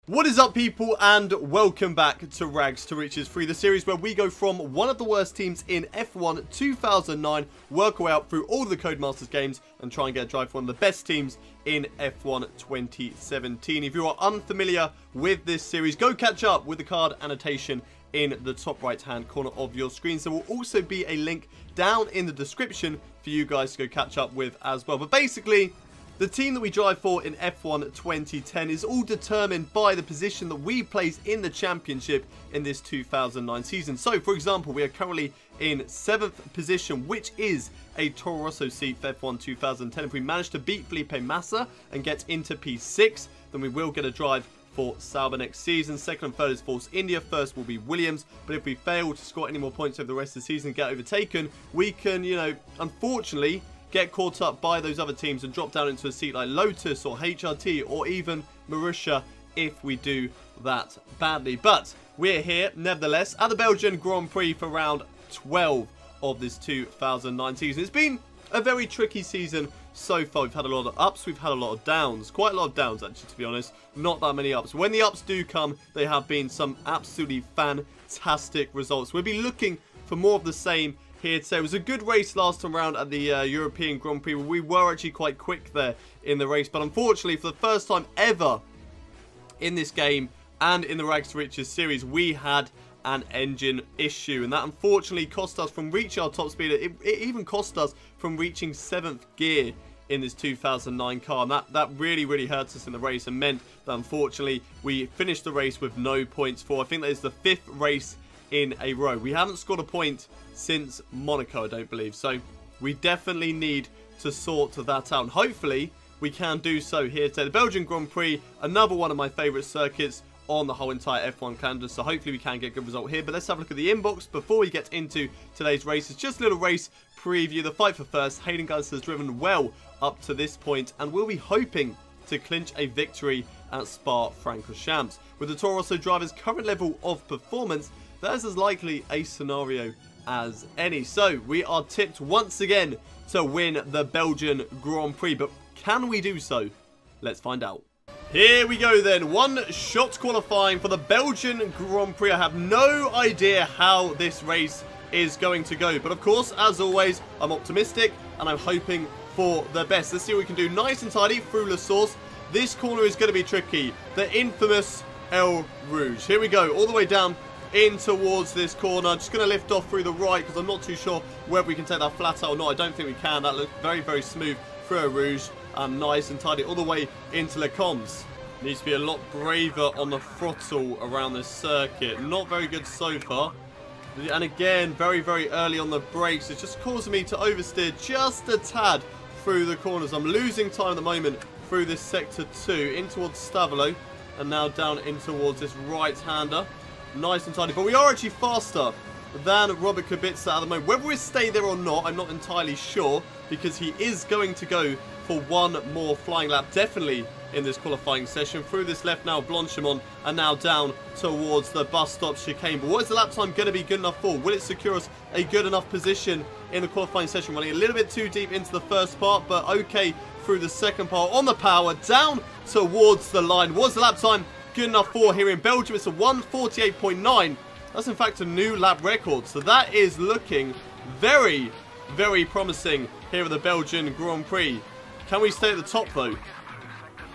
What is up, people, and welcome back to Rags to Riches 3, the series where we go from one of the worst teams in F1 2009, work our way up through all of the Codemasters games, and try and get a drive for one of the best teams in F1 2017. If you are unfamiliar with this series, go catch up with the card annotation in the top right hand corner of your screens. There will also be a link down in the description for you guys to go catch up with as well. But basically, the team that we drive for in F1 2010 is all determined by the position that we place in the championship in this 2009 season. So, for example, we are currently in 7th position, which is a Toro Rosso seat for F1 2010. If we manage to beat Felipe Massa and get into P6, then we will get a drive for Sauber next season. Second and third is Force India. First will be Williams. But if we fail to score any more points over the rest of the season and get overtaken, we can, unfortunately, get caught up by those other teams and drop down into a seat like Lotus or HRT or even Marussia if we do that badly. But we're here, nevertheless, at the Belgian Grand Prix for round 12 of this 2009 season. It's been a very tricky season so far. We've had a lot of ups, we've had a lot of downs. Quite a lot of downs, actually, to be honest. Not that many ups. When the ups do come, they have been some absolutely fantastic results. We'll be looking for more of the same here today. It was a good race last time around at the European Grand Prix. We were actually quite quick there in the race, but unfortunately, for the first time ever in this game and in the Rags to Riches series, we had an engine issue, and that unfortunately cost us from reaching our top speed. It even cost us from reaching 7th gear in this 2009 car, and that really hurt us in the race and meant that unfortunately we finished the race with no points for, I think that is the 5th race in a row. We haven't scored a point since Monaco, I don't believe. So we definitely need to sort that out. And hopefully we can do so here today. The Belgian Grand Prix, another one of my favourite circuits on the whole entire F1 calendar. So hopefully we can get a good result here. But let's have a look at the inbox before we get into today's race. It's just a little race preview. The fight for first. Hayden Gullis has driven well up to this point and will be hoping to clinch a victory at Spa-Francorchamps. With the Toro Rosso driver's current level of performance, that is as likely a scenario as any. So we are tipped once again to win the Belgian Grand Prix, but can we do so? Let's find out. Here we go then, one shot qualifying for the Belgian Grand Prix. I have no idea how this race is going to go, but of course, as always, I'm optimistic and I'm hoping for the best. Let's see what we can do. Nice and tidy through La Source. This corner is going to be tricky. The infamous El Rouge. Here we go, all the way down in towards this corner. Just going to lift off through the right because I'm not too sure whether we can take that flat out or not. I don't think we can. That looked very smooth through a Rouge. Nice and tidy all the way into Le Combs. Needs to be a lot braver on the throttle around this circuit. Not very good so far. And again, very early on the brakes. It's just causing me to oversteer just a tad through the corners. I'm losing time at the moment through this sector 2 in towards Stavolo and now down in towards this right-hander. Nice and tidy, but we are actually faster than Robert Kubica at the moment. Whether we stay there or not, I'm not entirely sure, because he is going to go for one more flying lap, definitely in this qualifying session. Through this left now, Blanchimont, and now down towards the bus stop chicane. But what is the lap time going to be good enough for? Will it secure us a good enough position in the qualifying session? Running a little bit too deep into the first part, but okay through the second part. On the power, down towards the line. Was the lap time good enough for here in Belgium? It's a 1:48.9. That's in fact a new lap record. So that is looking very promising here at the Belgian Grand Prix. Can we stay at the top though?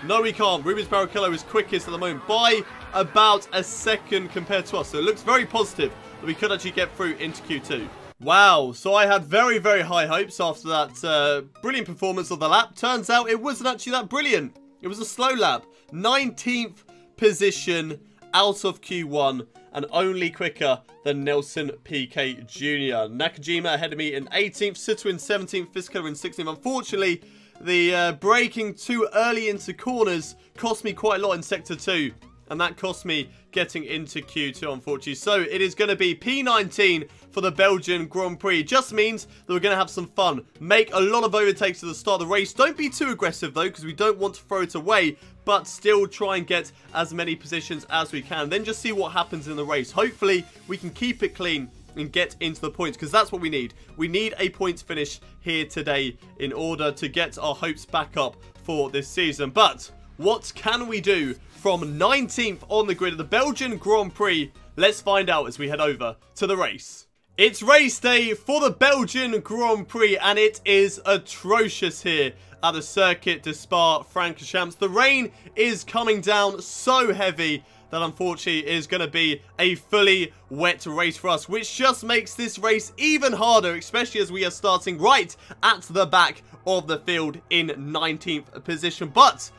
No, we can't. Rubens Barrichello is quickest at the moment by about a second compared to us. So it looks very positive that we could actually get through into Q2. Wow, so I had very high hopes after that brilliant performance of the lap. Turns out it wasn't actually that brilliant. It was a slow lap. 19th position out of Q1 and only quicker than Nelson Piquet Jr. Nakajima ahead of me in 18th, Sutter in 17th, Vizcarra in 16th. Unfortunately, the braking too early into corners cost me quite a lot in Sector 2. And that cost me getting into Q2, unfortunately. So it is going to be P19 for the Belgian Grand Prix. Just means that we're going to have some fun. Make a lot of overtakes at the start of the race. Don't be too aggressive, though, because we don't want to throw it away. But still try and get as many positions as we can. Then just see what happens in the race. Hopefully, we can keep it clean and get into the points, because that's what we need. We need a points finish here today in order to get our hopes back up for this season. But What can we do from 19th on the grid of the Belgian Grand Prix? Let's find out as we head over to the race. It's race day for the Belgian Grand Prix, and it is atrocious here at the Circuit de Spa-Francorchamps. The rain is coming down so heavy that unfortunately is going to be a fully wet race for us, which just makes this race even harder, especially as we are starting right at the back of the field in 19th position. But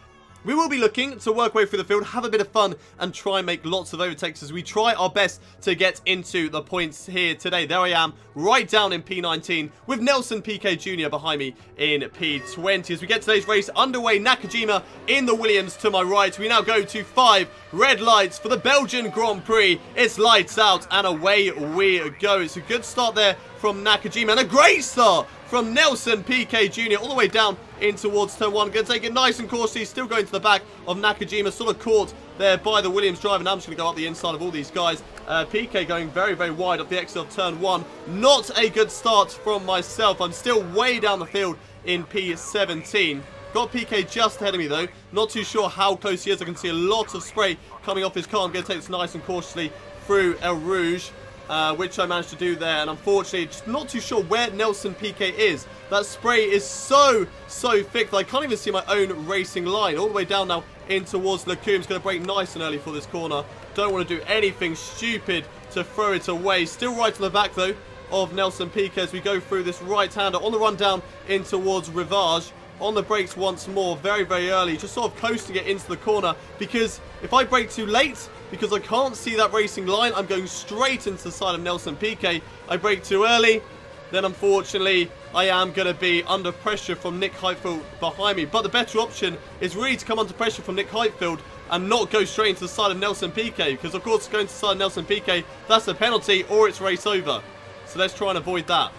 we will be looking to work our way through the field, have a bit of fun, and try and make lots of overtakes as we try our best to get into the points here today. There I am, right down in P19, with Nelson Piquet Jr. behind me in P20. As we get today's race underway, Nakajima in the Williams to my right. We now go to 5 red lights for the Belgian Grand Prix. It's lights out, and away we go. It's a good start there from Nakajima, and a great start from Nelson Piquet Jr. all the way down in towards turn 1. Going to take it nice and cautiously, still going to the back of Nakajima, sort of caught there by the Williams driver. Now I'm just going to go up the inside of all these guys. Piquet going very, very wide off the exit of turn 1. Not a good start from myself. I'm still way down the field in P17. Got Piquet just ahead of me though. Not too sure how close he is. I can see a lot of spray coming off his car. I'm going to take this nice and cautiously through El Rouge, which I managed to do there, and unfortunately just not too sure where Nelson Piquet is. That spray is so thick that I can't even see my own racing line. All the way down now in towards Lecum's. Going to brake nice and early for this corner. Don't want to do anything stupid to throw it away. Still right to the back though of Nelson Piquet as we go through this right-hander on the run down in towards Rivage. On the brakes once more, very, very early, just sort of coasting it into the corner, because if I brake too late, because I can't see that racing line, I'm going straight into the side of Nelson Piquet. I brake too early, then unfortunately I am going to be under pressure from Nick Heidfeld behind me. But the better option is really to come under pressure from Nick Heidfeld and not go straight into the side of Nelson Piquet, because of course going to the side of Nelson Piquet, that's a penalty or it's race over. So let's try and avoid that.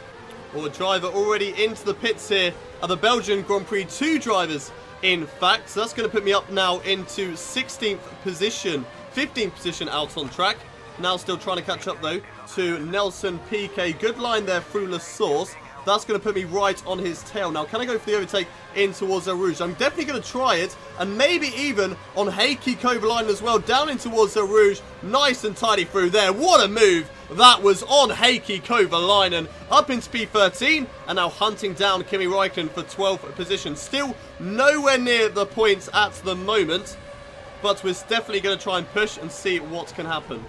Well, the driver already into the pits here at the Belgian Grand Prix. 2 drivers, in fact. So that's going to put me up now into 16th position. 15th position out on track. Now still trying to catch up, though, to Nelson Piquet. Good line there through La Source. That's going to put me right on his tail. Now, can I go for the overtake in towards El Rouge? I'm definitely going to try it. And maybe even on Heikki Kovalainen as well. Down in towards El Rouge. Nice and tidy through there. What a move that was on Heikki Kovalainen. Up into P13. And now hunting down Kimi Räikkönen for 12th position. Still nowhere near the points at the moment. But we're definitely going to try and push and see what can happen.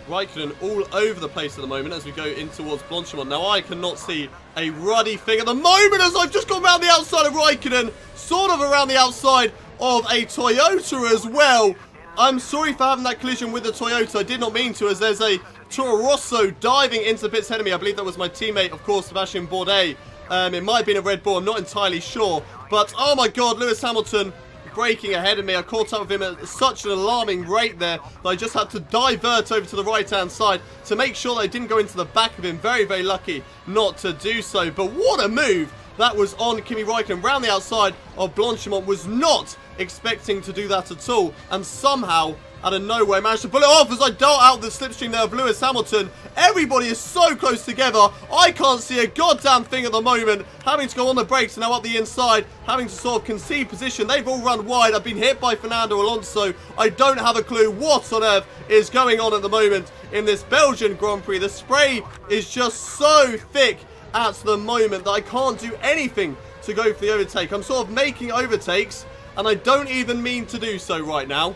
Räikkönen all over the place at the moment as we go in towards Blanchimont. Now I cannot see a ruddy thing at the moment as I've just gone around the outside of Räikkönen, sort of around the outside of a Toyota as well. I'm sorry for having that collision with the Toyota. I did not mean to, as there's a Toro Rosso diving into the pits ahead of me. I believe that was my teammate, of course, Sebastian Bourdais. It might have been a Red Bull, I'm not entirely sure. But oh my god, Lewis Hamilton braking ahead of me. I caught up with him at such an alarming rate there that I just had to divert over to the right-hand side to make sure that I didn't go into the back of him. Very, very lucky not to do so. But what a move that was on Kimi Räikkönen. Round the outside of Blanchimont. Was not expecting to do that at all. And somehow, out of nowhere, managed to pull it off as I dart out the slipstream there of Lewis Hamilton. Everybody is so close together. I can't see a goddamn thing at the moment. Having to go on the brakes and now up the inside. Having to sort of concede position. They've all run wide. I've been hit by Fernando Alonso. I don't have a clue what on earth is going on at the moment in this Belgian Grand Prix. The spray is just so thick at the moment that I can't do anything to go for the overtake. I'm sort of making overtakes and I don't even mean to do so right now.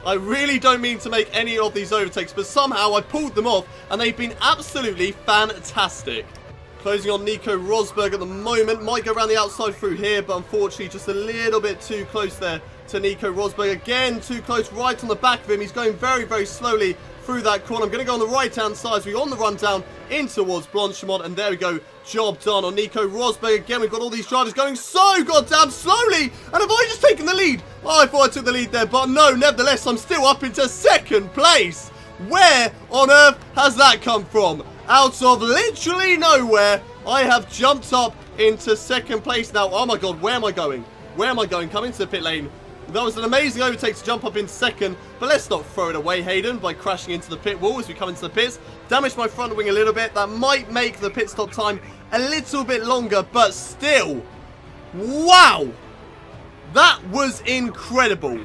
I really don't mean to make any of these overtakes, but somehow I pulled them off and they've been absolutely fantastic. Closing on Nico Rosberg at the moment. Might go around the outside through here, but unfortunately just a little bit too close there to Nico Rosberg. Again, too close right on the back of him. He's going very, very slowly through that corner. I'm going to go on the right-hand side as we on the run down in towards Blanchimont, and there we go. Job done on Nico Rosberg. Again, we've got all these drivers going so goddamn slowly. And have I just taken the lead? Oh, I thought I took the lead there, but no, nevertheless, I'm still up into 2nd place. Where on earth has that come from? Out of literally nowhere, I have jumped up into 2nd place now. Oh my god, where am I going? Where am I going? Coming to the pit lane. That was an amazing overtake to jump up in 2nd, but let's not throw it away, Hayden, by crashing into the pit wall as we come into the pits. Damaged my front wing a little bit. That might make the pit stop time a little bit longer, but still, wow! That was incredible.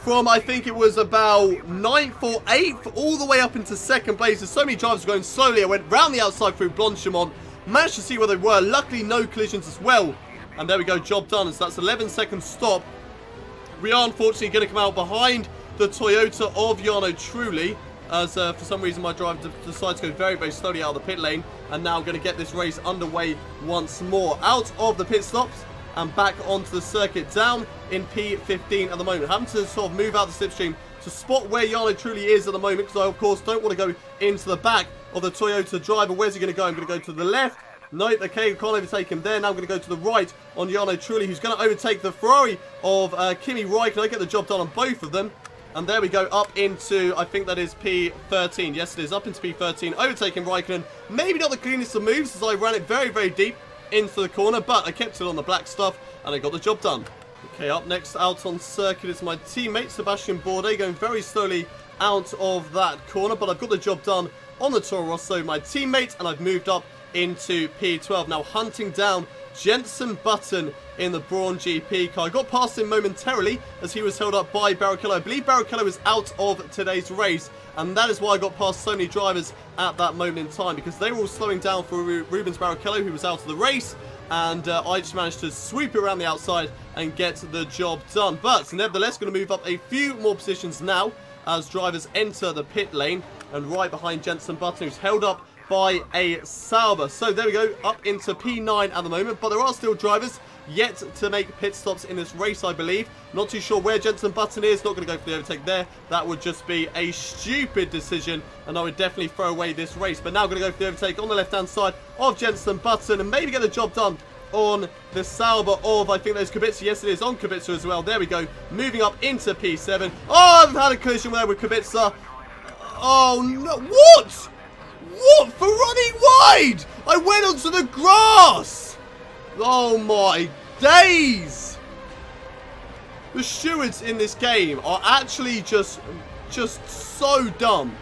From, I think it was about 9th or 8th, all the way up into 2nd place. There's so many drivers going slowly. I went round the outside through Blanchimont. Managed to see where they were. Luckily, no collisions as well. And there we go, job done. So that's 11-second stop. We are unfortunately going to come out behind the Toyota of Jarno Trulli, as for some reason my driver decides to go very, very slowly out of the pit lane. And now I'm going to get this race underway once more. Out of the pit stops and back onto the circuit, down in P15 at the moment. Having to sort of move out the slipstream to spot where Jarno Trulli is at the moment, because I, of course, don't want to go into the back of the Toyota driver. Where's he going to go? I'm going to go to the left. Nope, okay, can't overtake him there. Now I'm going to go to the right on Jarno Trulli, who's going to overtake the Ferrari of Kimi Räikkönen. I get the job done on both of them. And there we go, up into, I think that is P13. Yes, it is, up into P13, overtaking Räikkönen. Maybe not the cleanest of moves, as I ran it very, very deep into the corner, but I kept it on the black stuff, and I got the job done. Okay, up next out on circuit is my teammate, Sebastian Bourdais, going very slowly out of that corner, but I've got the job done on the Toro Rosso, my teammate, and I've moved up into P12. Now hunting down Jenson Button in the Brawn GP car. I got past him momentarily as he was held up by Barrichello. I believe Barrichello is out of today's race, and that is why I got past so many drivers at that moment in time, because they were all slowing down for Rubens Barrichello, who was out of the race, and I just managed to sweep it around the outside and get the job done. But nevertheless, going to move up a few more positions now as drivers enter the pit lane, and right behind Jenson Button, who's held up by a Sauber. So there we go, up into P9 at the moment, but there are still drivers yet to make pit stops in this race, I believe. Not too sure where Jenson Button is. Not going to go for the overtake there. That would just be a stupid decision, and I would definitely throw away this race. But now I'm going to go for the overtake on the left-hand side of Jenson Button, and maybe get the job done on the Sauber of, I think there's Kubica. Yes, it is on Kubica as well. There we go, moving up into P7. Oh, I've had a collision there with Kubica. Oh, no. What? What? For running wide! I went onto the grass! Oh my days! The stewards in this game are actually just so dumb.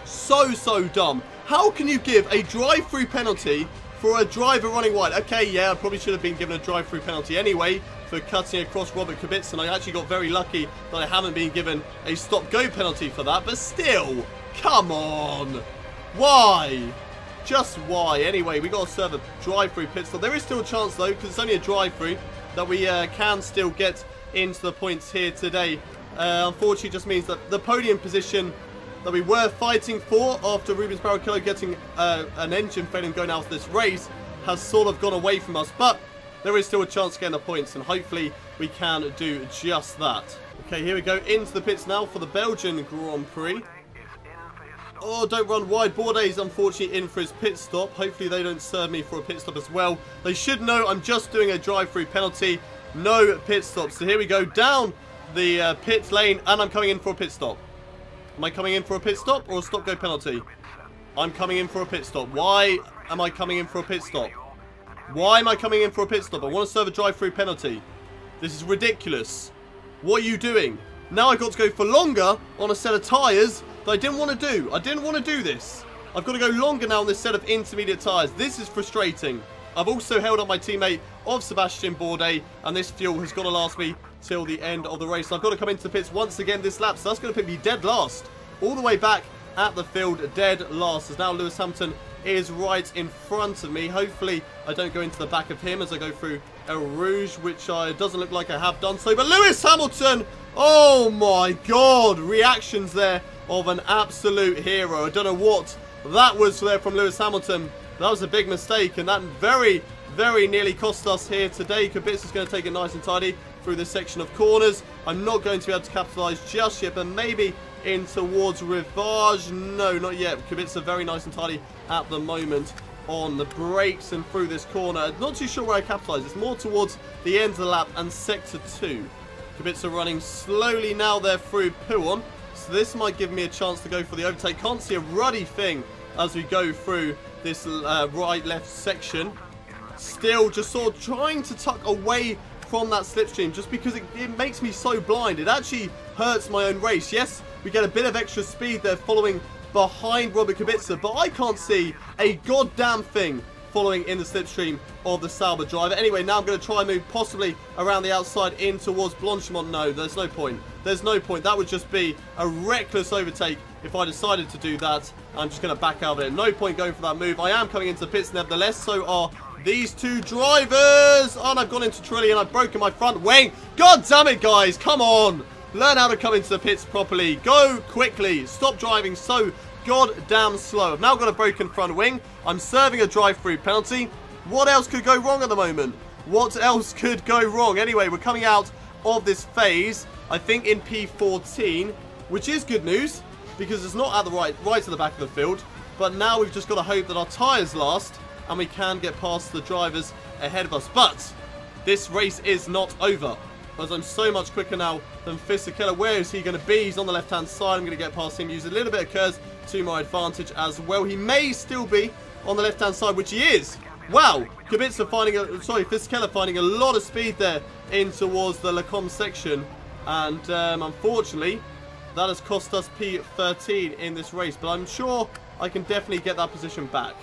So dumb. How can you give a drive-through penalty for a driver running wide? Okay, yeah, I probably should have been given a drive-through penalty anyway for cutting across Robert Kubica, and I actually got very lucky that I haven't been given a stop-go penalty for that, but still, come on! Why? Just why? Anyway, we got to serve a drive-through pit stop. There is still a chance, though, because it's only a drive-through, that we can still get into the points here today. Unfortunately, it just means that the podium position that we were fighting for after Rubens Barrichello getting an engine failure and going out of this race has sort of gone away from us. But there is still a chance of getting the points, and hopefully we can do just that. Okay, here we go into the pits now for the Belgian Grand Prix. Oh, don't run wide. Bourdais is unfortunately in for his pit stop. Hopefully they don't serve me for a pit stop as well. They should know I'm just doing a drive-through penalty. No pit stop. So here we go down the pit lane, and I'm coming in for a pit stop. Am I coming in for a pit stop or a stop-go penalty? I'm coming in for a pit stop. Why am I coming in for a pit stop? Why am I coming in for a pit stop? I want to serve a drive-through penalty. This is ridiculous. What are you doing? Now I've got to go for longer on a set of tyres that I didn't want to do. I didn't want to do this. I've got to go longer now on this set of intermediate tyres. This is frustrating. I've also held up my teammate of Sebastian Bourdais, and this fuel has got to last me till the end of the race. So I've got to come into the pits once again this lap, so that's going to put me dead last. All the way back at the field, dead last. As now Lewis Hamilton is right in front of me. Hopefully I don't go into the back of him as I go through El Rouge, which doesn't look like I have done so. But Lewis Hamilton, oh my god, reactions there of an absolute hero. I don't know what that was there from Lewis Hamilton. That was a big mistake, and that very, very nearly cost us here today. Kubica's going to take it nice and tidy through this section of corners. I'm not going to be able to capitalise just yet, but maybe in towards Rivage. No, not yet. Kubica very nice and tidy at the moment on the brakes and through this corner. Not too sure where I capitalise. It's more towards the end of the lap and sector 2. Kubica running slowly now there through Pouon. So this might give me a chance to go for the overtake. Can't see a ruddy thing as we go through this right-left section. Still just sort of trying to tuck away from that slipstream just because it makes me so blind. It actually hurts my own race. Yes, we get a bit of extra speed there following behind Robert Kubica, but I can't see a goddamn thing following in the slipstream of the Sauber driver. Anyway, now I'm going to try and move possibly around the outside in towards Blanchimont. No, there's no point. There's no point. That would just be a reckless overtake if I decided to do that. I'm just going to back out of it. No point going for that move. I am coming into pits nevertheless. So are these two drivers. And I've gone into Trilly and I've broken my front wing. God damn it, guys. Come on. Learn how to come into the pits properly. Go quickly. Stop driving so goddamn slow. I've now got a broken front wing. I'm serving a drive-through penalty. What else could go wrong at the moment? What else could go wrong? Anyway, we're coming out of this phase, I think in P14, which is good news because it's not at the right to the back of the field. But now we've just got to hope that our tyres last and we can get past the drivers ahead of us. But this race is not over, as I'm so much quicker now than Fisichella. Where is he going to be? He's on the left-hand side. I'm going to get past him, use a little bit of curves to my advantage as well. He may still be on the left-hand side, which he is. Wow, Fisichella finding a lot of speed there in towards the Lecombe section. And unfortunately, that has cost us P13 in this race. But I'm sure I can definitely get that position back.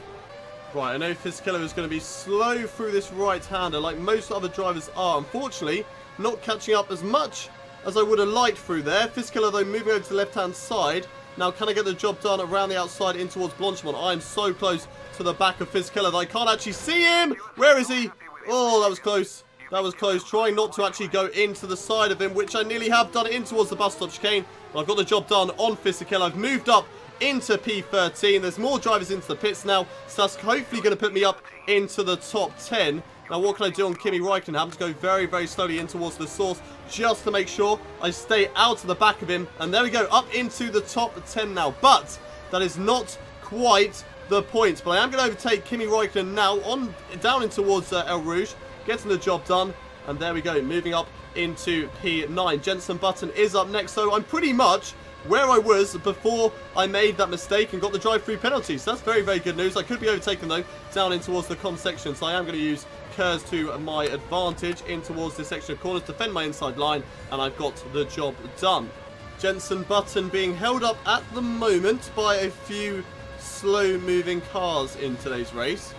Right, I know Fisichella is going to be slow through this right-hander like most other drivers are. Unfortunately, not catching up as much as I would have liked through there. Fisichella, though, moving over to the left-hand side. Now, can I get the job done around the outside in towards Blanchimont? I am so close to the back of Fisichella that I can't actually see him. Where is he? Oh, that was close. That was close. Trying not to actually go into the side of him, which I nearly have done in towards the bus stop chicane. But I've got the job done on Fisichella. I've moved up into P13. There's more drivers into the pits now, so that's hopefully going to put me up into the top 10. Now, what can I do on Kimi Räikkönen? I have to go very, very slowly in towards the source just to make sure I stay out of the back of him. And there we go, up into the top 10 now. But that is not quite the point. But I am going to overtake Kimi Räikkönen now down in towards El Rouge, getting the job done. And there we go, moving up into P9. Jenson Button is up next, so I'm pretty much where I was before I made that mistake and got the drive-through penalty. So that's very, very good news. I could be overtaken, though, down in towards the com section. So I am going to use curves to my advantage in towards this section of corners, defend my inside line, and I've got the job done. Jenson Button being held up at the moment by a few slow-moving cars in today's race.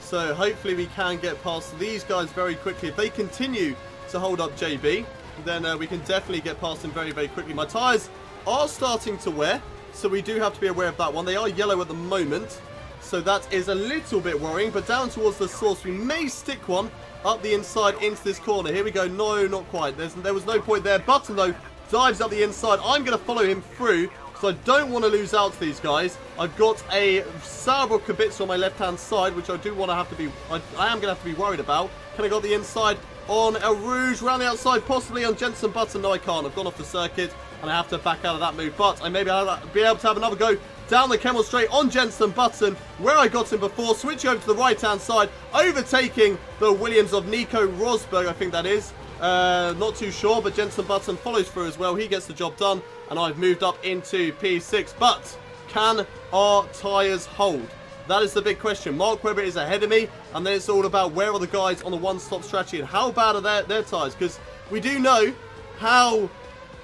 So hopefully we can get past these guys very quickly. If they continue to hold up JB, then we can definitely get past him very, very quickly. My tyres are starting to wear, so we do have to be aware of that one. They are yellow at the moment, so that is a little bit worrying. But down towards the source, we may stick one up the inside into this corner. Here we go. No, not quite. There was no point there. Button, though, dives up the inside. I'm going to follow him through because I don't want to lose out to these guys. I've got a Sauber Kibitz on my left-hand side, which I do want to have to be... I am going to have to be worried about. Can I go the inside on El Rouge? Round the outside, possibly on Jenson Button. No, I can't. I've gone off the circuit, and I have to back out of that move. But I may be able to have another go down the Kemmel Straight on Jenson Button, where I got him before, switching over to the right-hand side, overtaking the Williams of Nico Rosberg, I think that is. Not too sure, but Jenson Button follows through as well. He gets the job done, and I've moved up into P6. But can our tyres hold? That is the big question. Mark Webber is ahead of me, and then it's all about where are the guys on the one-stop strategy and how bad are their tyres, because we do know how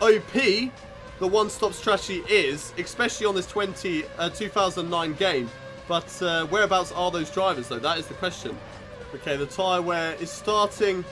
OP the one-stop strategy is, especially on this 2009 game. But whereabouts are those drivers, though? That is the question. Okay, the tyre wear is starting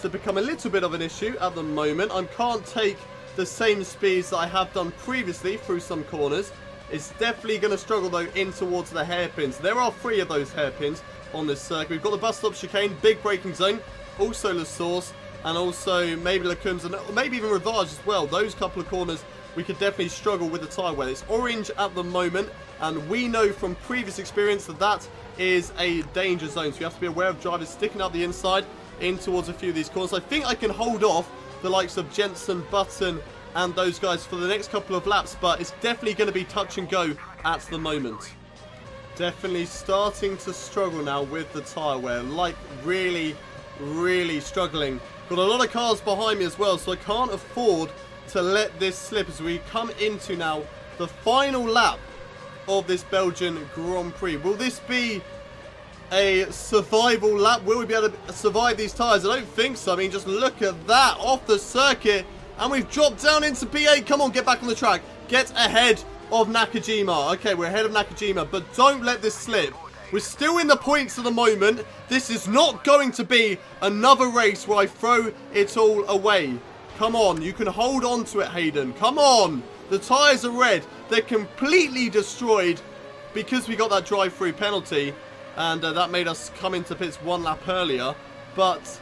to become a little bit of an issue at the moment. I can't take the same speeds that I have done previously through some corners. It's definitely going to struggle, though, in towards the hairpins. There are 3 of those hairpins on this circuit. We've got the bus stop chicane, big braking zone, also La Source, and also maybe Lecombe, and maybe even Rivage as well. Those couple of corners, we could definitely struggle with the tyre wear. It's orange at the moment, and we know from previous experience that that is a danger zone. So you have to be aware of drivers sticking up the inside in towards a few of these corners. I think I can hold off the likes of Jenson Button and those guys for the next couple of laps, but it's definitely going to be touch and go at the moment. Definitely starting to struggle now with the tyre wear, like really, really struggling. Got a lot of cars behind me as well, so I can't afford to let this slip as we come into now the final lap of this Belgian Grand Prix. Will this be a survival lap? Will we be able to survive these tyres? I don't think so. I mean, just look at that off the circuit. And we've dropped down into P8. Come on, get back on the track. Get ahead of Nakajima. Okay, we're ahead of Nakajima, but don't let this slip. We're still in the points at the moment. This is not going to be another race where I throw it all away. Come on, you can hold on to it, Hayden. Come on. The tyres are red. They're completely destroyed because we got that drive-through penalty. And that made us come into pits one lap earlier. But,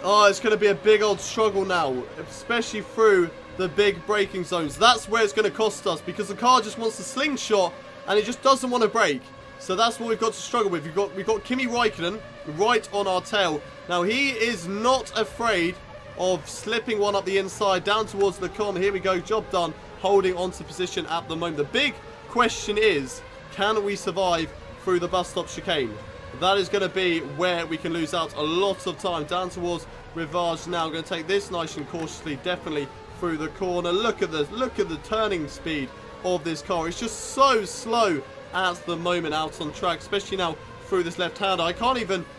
oh, it's going to be a big old struggle now. Especially through the big braking zones. That's where it's going to cost us. Because the car just wants to slingshot. And it just doesn't want to brake. So that's what we've got to struggle with. We've got Kimi Räikkönen right on our tail. Now, he is not afraid of slipping one up the inside down towards the corner. Here we go. Job done. Holding on to position at the moment. The big question is, can we survive through the bus stop chicane? That is going to be where we can lose out a lot of time. Down towards Rivage now. I'm going to take this nice and cautiously, definitely through the corner. Look at the turning speed of this car. It's just so slow at the moment out on track, especially now through this left-hander.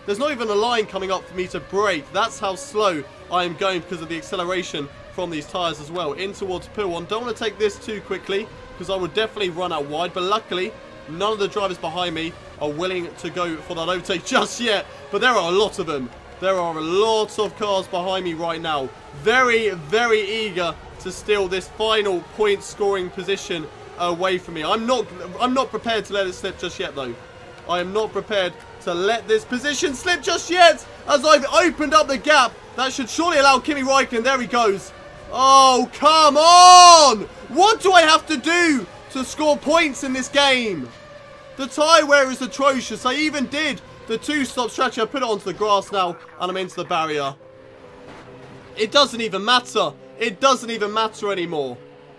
There's not even a line coming up for me to brake. That's how slow I am going because of the acceleration from these tyres as well. In towards P1. Don't want to take this too quickly because I would definitely run out wide, but luckily none of the drivers behind me are willing to go for that overtake just yet, but there are a lot of them. There are a lot of cars behind me right now. Very, very eager to steal this final point scoring position away from me. I'm not prepared to let it slip just yet though. I am not prepared to let this position slip just yet as I've opened up the gap. That should surely allow Kimi Räikkönen. There he goes. Oh, come on! What do I have to do to score points in this game? The tyre wear is atrocious. I even did the two-stop strategy. I put it onto the grass now and I'm into the barrier. It doesn't even matter. It doesn't even matter anymore.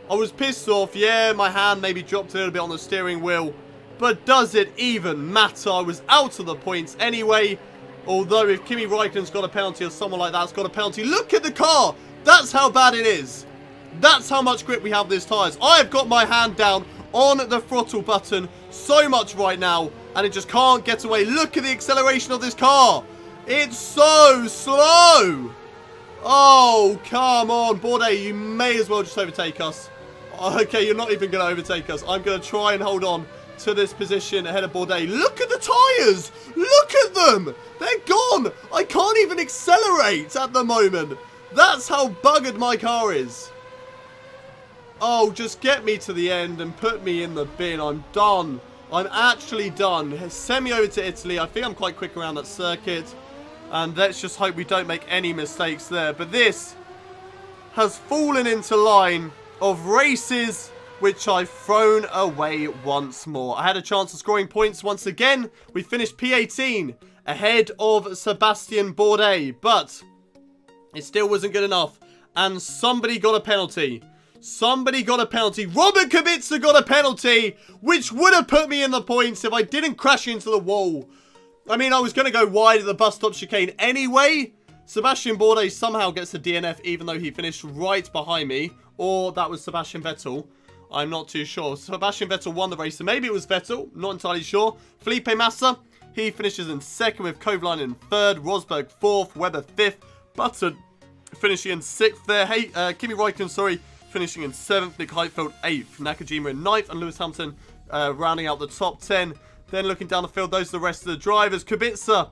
I was pissed off. Yeah, my hand maybe dropped a little bit on the steering wheel. But does it even matter? I was out of the points anyway. Although if Kimi Räikkönen's got a penalty or someone like that's got a penalty. Look at the car. That's how bad it is. That's how much grip we have with these tyres. I have got my hand down on the throttle button so much right now. And it just can't get away. Look at the acceleration of this car. It's so slow. Oh, come on, Bourdais, you may as well just overtake us. Okay, you're not even going to overtake us. I'm going to try and hold on to this position ahead of Bourdais. Look at the tyres! Look at them! They're gone! I can't even accelerate at the moment. That's how buggered my car is. Oh, just get me to the end and put me in the bin. I'm done. I'm actually done. Send me over to Italy. I think I'm quite quick around that circuit. And let's just hope we don't make any mistakes there. But this has fallen into line of races which I've thrown away once more. I had a chance of scoring points once again. We finished P18 ahead of Sebastian Bourdais. But it still wasn't good enough. And somebody got a penalty. Somebody got a penalty. Robert Kubica got a penalty, which would have put me in the points if I didn't crash into the wall. I mean, I was going to go wide at the bus stop chicane anyway. Sebastian Bourdais somehow gets a DNF even though he finished right behind me. Or that was Sebastian Vettel. I'm not too sure. Sebastian Vettel won the race. So maybe it was Vettel. Not entirely sure. Felipe Massa, he finishes in second with Kovalainen in third. Rosberg fourth. Webber fifth. Button finishing in sixth there. Hey, Kimi Räikkönen, sorry, finishing in seventh. Nick Heidfeld eighth. Nakajima in ninth. And Lewis Hamilton rounding out the top 10. Then looking down the field, those are the rest of the drivers. Kubica,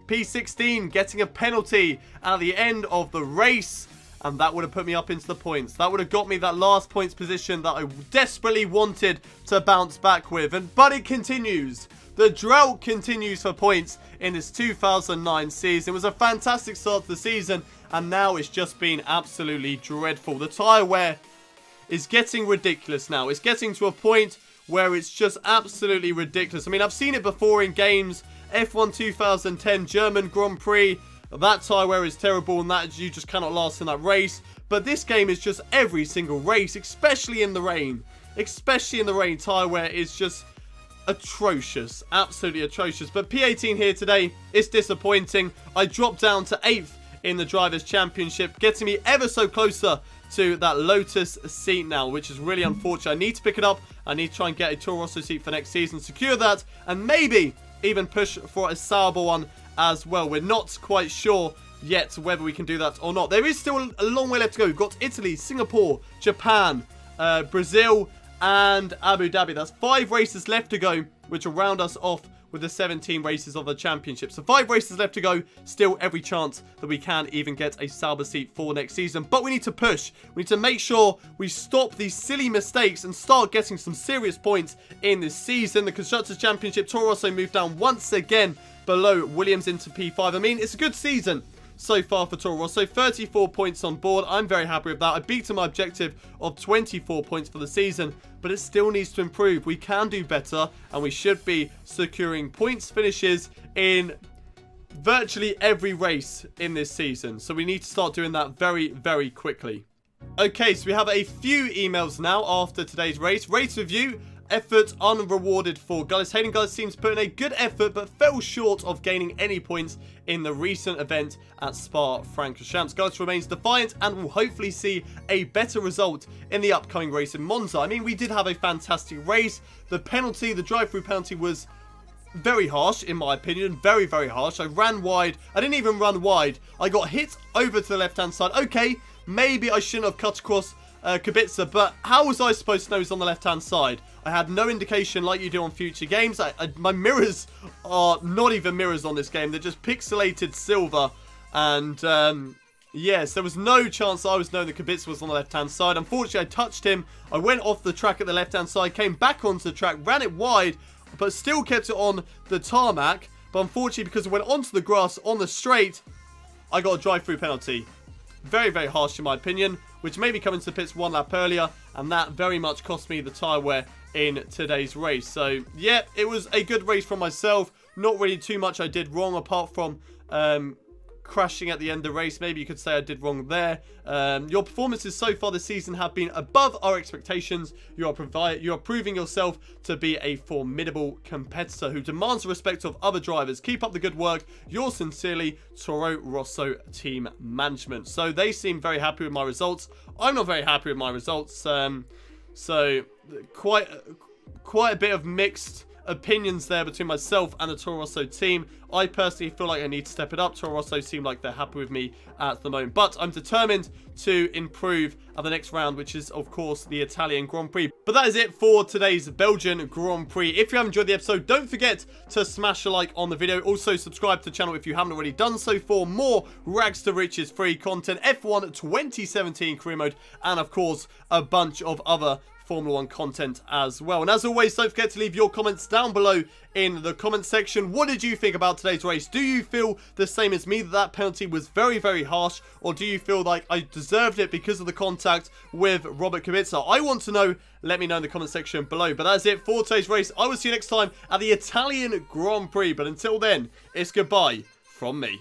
P16, getting a penalty at the end of the race. And that would have put me up into the points. That would have got me that last points position that I desperately wanted to bounce back with. But it continues. The drought continues for points in this 2009 season. It was a fantastic start to the season. And now it's just been absolutely dreadful. The tyre wear is getting ridiculous now. It's getting to a point where it's just absolutely ridiculous. I mean, I've seen it before in games. F1 2010 German Grand Prix. That tyre wear is terrible and that you just cannot last in that race. But this game is just every single race, especially in the rain. Especially in the rain, tyre wear is just atrocious. Absolutely atrocious. But P18 here today is disappointing. I dropped down to 8th in the Drivers' Championship, getting me ever so closer to that Lotus seat now, which is really unfortunate. I need to pick it up. I need to try and get a Toro Rosso seat for next season, secure that, and maybe even push for a Sauber one as well. We're not quite sure yet whether we can do that or not. There is still a long way left to go. We've got Italy, Singapore, Japan, Brazil, and Abu Dhabi. That's 5 races left to go, which will round us off with the 17 races of the championship. So 5 races left to go. Still every chance that we can even get a Sauber seat for next season. But we need to push. We need to make sure we stop these silly mistakes and start getting some serious points in this season. The Constructors' Championship, Toro Rosso moved down once again below Williams into P5. I mean, it's a good season so far for Toro Rosso. 34 points on board. I'm very happy with that. I beat my objective of 24 points for the season, but it still needs to improve. We can do better, and we should be securing points finishes in virtually every race in this season. So we need to start doing that very, very quickly. Okay, so we have a few emails now after today's race. Race review. Effort unrewarded for Gullis. Hayden Gullis seems to put in a good effort, but fell short of gaining any points in the recent event at Spa-Francorchamps. Gullis remains defiant and will hopefully see a better result in the upcoming race in Monza. I mean, we did have a fantastic race. The penalty, the drive-through penalty, was very harsh, in my opinion. Very, very harsh. I ran wide. I didn't even run wide. I got hit over to the left-hand side. Okay, maybe I shouldn't have cut across Kubica, but how was I supposed to know he's on the left-hand side? I had no indication like you do on future games. My mirrors are not even mirrors on this game. They're just pixelated silver. And, yes, there was no chance I was knowing that Kubica was on the left-hand side. Unfortunately, I touched him. I went off the track at the left-hand side, came back onto the track, ran it wide, but still kept it on the tarmac. But unfortunately, because it went onto the grass on the straight, I got a drive-through penalty. Very, very harsh in my opinion, which made me come into the pits one lap earlier, and that very much cost me the tyre wear in today's race. So, yeah, it was a good race for myself. Not really too much I did wrong, apart from crashing at the end of the race. Maybe you could say I did wrong there. Your performances so far this season have been above our expectations. You are proving yourself to be a formidable competitor who demands the respect of other drivers. Keep up the good work. Yours sincerely, Toro Rosso team management. So they seem very happy with my results. I'm not very happy with my results. So quite a bit of mixed opinions there between myself and the Toro Rosso team. I personally feel like I need to step it up. Toro Rosso seem like they're happy with me at the moment, but I'm determined to improve at the next round, which is of course the Italian Grand Prix. But that is it for today's Belgian Grand Prix. If you have enjoyed the episode, don't forget to smash a like on the video. Also subscribe to the channel if you haven't already done so for more Rags to Riches free content, F1 2017 career mode, and of course a bunch of other Formula 1 content as well. And as always, don't forget to leave your comments down below in the comment section. What did you think about today's race? Do you feel the same as me, that that penalty was very, very harsh? Or do you feel like I deserved it because of the contact with Robert Kubica? I want to know. Let me know in the comment section below. But that's it for today's race. I will see you next time at the Italian Grand Prix. But until then, it's goodbye from me.